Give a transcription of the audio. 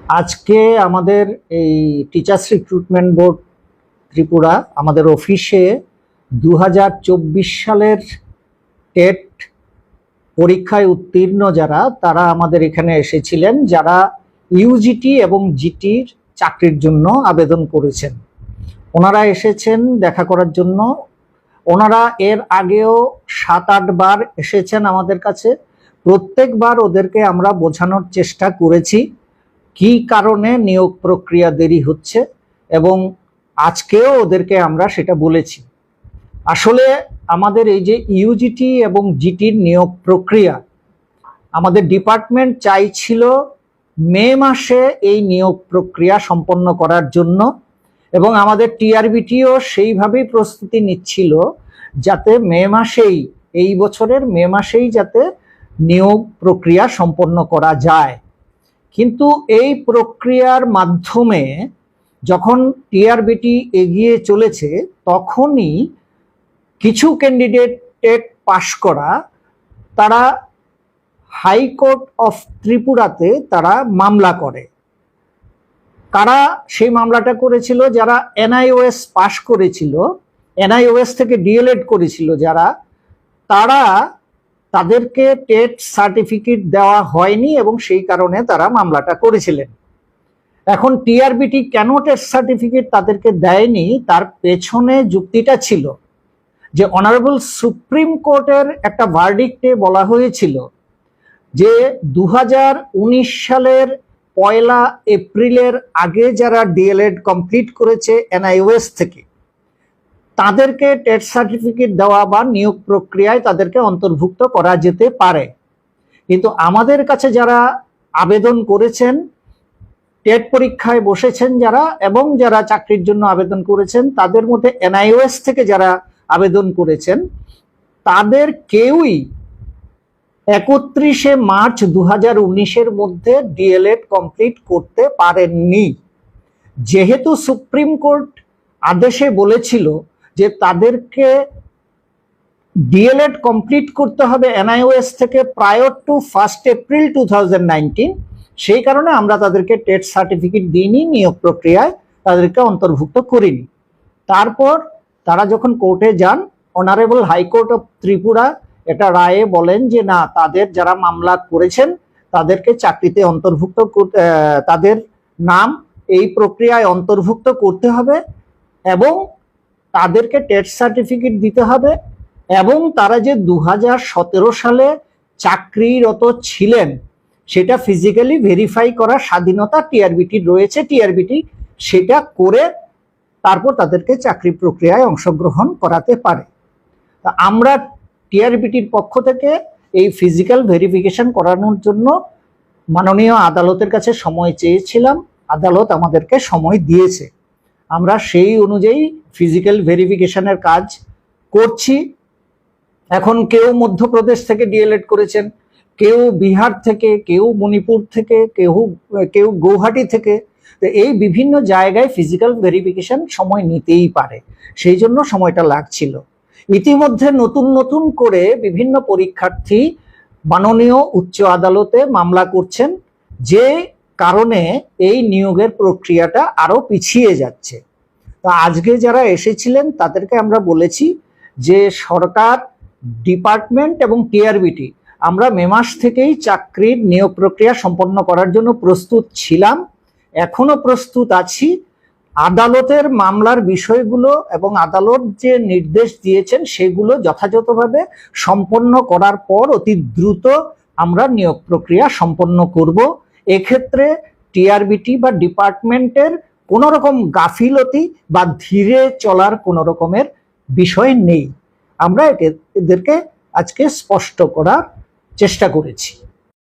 আজকে আমাদের এই টিচার্স রিক্রুটমেন্ট বোর্ড ত্রিপুরা আমাদের অফিসে 2024 সালের টেট পরীক্ষায় উত্তীর্ণ যারা তারা আমাদের এখানে এসেছিলেন, যারা ইউজিটি এবং জিটির চাকরির জন্য আবেদন করেছেন। ওনারা এসেছেন দেখা করার জন্য। ওনারা এর আগেও 7-8 বার এসেছেন আমাদের কাছে। প্রত্যেকবার ওদেরকে আমরা বোঝানোর চেষ্টা করেছি কি কারণে নিয়োগ প্রক্রিয়া দেরি হচ্ছে, এবং আজকেও ওদেরকে আমরা সেটা বলেছি। আসলে আমাদের এই যে ইউজিটি এবং জিটির নিয়োগ প্রক্রিয়া, আমাদের ডিপার্টমেন্ট চাইছিল মে মাসে এই নিয়োগ প্রক্রিয়া সম্পন্ন করার জন্য, এবং আমাদের টিআরবিটিও সেইভাবেই প্রস্তুতি নিচ্ছিল যাতে মে মাসেই, এই বছরের মে মাসেই যাতে নিয়োগ প্রক্রিয়া সম্পন্ন করা যায়। কিন্তু এই প্রক্রিয়ার মাধ্যমে যখন টিআরবিটি এগিয়ে চলেছে, তখনই কিছু ক্যান্ডিডেট টেট পাশ করা তারা হাইকোর্ট অফ ত্রিপুরাতে তারা মামলা করে। কারা সেই মামলাটা করেছিল? যারা এনআইওএস পাশ করেছিল, এনআইওএস থেকে ডিএলএড করেছিল যারা, তারা তাদেরকে টেট সার্টিফিকেট দেওয়া হয়নি এবং সেই কারণে তারা মামলাটা করেছিলেন। এখন টিআরবিটি কেন টেট সার্টিফিকেট তাদেরকে দেয়নি, তার পেছনে যুক্তিটা ছিল যে অনারেবল সুপ্রিম কোর্টের একটা ভার্ডিক্টে বলা হয়েছিল যে 2019 সালের 1 এপ্রিলের আগে যারা ডিএলএড কমপ্লিট করেছে এনআইওএস থেকে, তাদেরকে টেট সার্টিফিকেট দেওয়া বা নিয়োগ প্রক্রিয়ায় তাদেরকে অন্তর্ভুক্ত করা যেতে পারে। কিন্তু আমাদের কাছে যারা আবেদন করেছেন, টেট পরীক্ষায় বসেছেন যারা, এবং যারা চাকরির জন্য আবেদন করেছেন, তাদের মধ্যে এনআইওএস থেকে যারা আবেদন করেছেন তাদের কেউই 31 মার্চ 2019-এর মধ্যে ডিএলএড কমপ্লিট করতে পারেননি। যেহেতু সুপ্রিম কোর্ট আদেশে বলেছিল যে তাদেরকে ডিএলএড কমপ্লিট করতে হবে এনআইওএস থেকে প্রায়র টু 1 এপ্রিল 2019, সেই কারণে আমরা তাদেরকে টেট সার্টিফিকেট দিইনি, নিয়োগ প্রক্রিয়ায় তাদেরকে অন্তর্ভুক্ত করিনি। তারপর তারা যখন কোর্টে যান, অনারেবল হাইকোর্ট অফ ত্রিপুরা একটা রায়ে বলেন যে না, তাদের যারা মামলা করেছেন তাদেরকে চাকরিতে অন্তর্ভুক্ত, তাদের নাম এই প্রক্রিয়ায় অন্তর্ভুক্ত করতে হবে এবং তাদেরকে টেট সার্টিফিকেট দিতে হবে, এবং তারা যে 2017 সালে চাকরিরত ছিলেন সেটা ফিজিক্যালি ভেরিফাই করার স্বাধীনতা টিআরবিটির রয়েছে। টিআরবিটি সেটা করে তারপর তাদেরকে চাকরি প্রক্রিয়ায় অংশগ্রহণ করাতে পারে। আমরা টিআরবিটির পক্ষ থেকে এই ফিজিক্যাল ভেরিফিকেশন করানোর জন্য মাননীয় আদালতের কাছে সময় চেয়েছিলাম। আদালত আমাদেরকে সময় দিয়েছে। আমরা সেই অনুযায়ী ফিজিক্যাল ভেরিফিকেশনের কাজ করছি। এখন কেউ মধ্যপ্রদেশ থেকে ডিএলএড করেছেন, কেউ বিহার থেকে, কেউ মণিপুর থেকে, কেউ গৌহাটি থেকে। তো এই বিভিন্ন জায়গায় ফিজিক্যাল ভেরিফিকেশন সময় নিতেই পারে, সেই জন্য সময়টা লাগছিল। ইতিমধ্যে নতুন নতুন করে বিভিন্ন পরীক্ষার্থী মাননীয় উচ্চ আদালতে মামলা করছেন, যে কারণে এই নিয়োগের প্রক্রিয়াটা আরো পিছিয়ে যাচ্ছে। তো আজকে যারা এসেছিলেন তাদেরকে আমরা বলেছি যে সরকার, ডিপার্টমেন্ট এবং টিআরবিটি আমরা মে মাস থেকেই চাকরির নিয়োগ প্রক্রিয়া সম্পন্ন করার জন্য প্রস্তুত ছিলাম, এখনো প্রস্তুত আছি। আদালতের মামলার বিষয়গুলো এবং আদালত যে নির্দেশ দিয়েছেন সেগুলো যথাযথভাবে সম্পন্ন করার পর অতি দ্রুত আমরা নিয়োগ প্রক্রিয়া সম্পন্ন করব। এক্ষেত্রে টিআরবিটি বা ডিপার্টমেন্টের কোনো রকম গাফিলতি বা ধীরে চলার কোনো রকমের বিষয় নেই। আমরা এদেরকে আজকে স্পষ্ট করার চেষ্টা করেছি।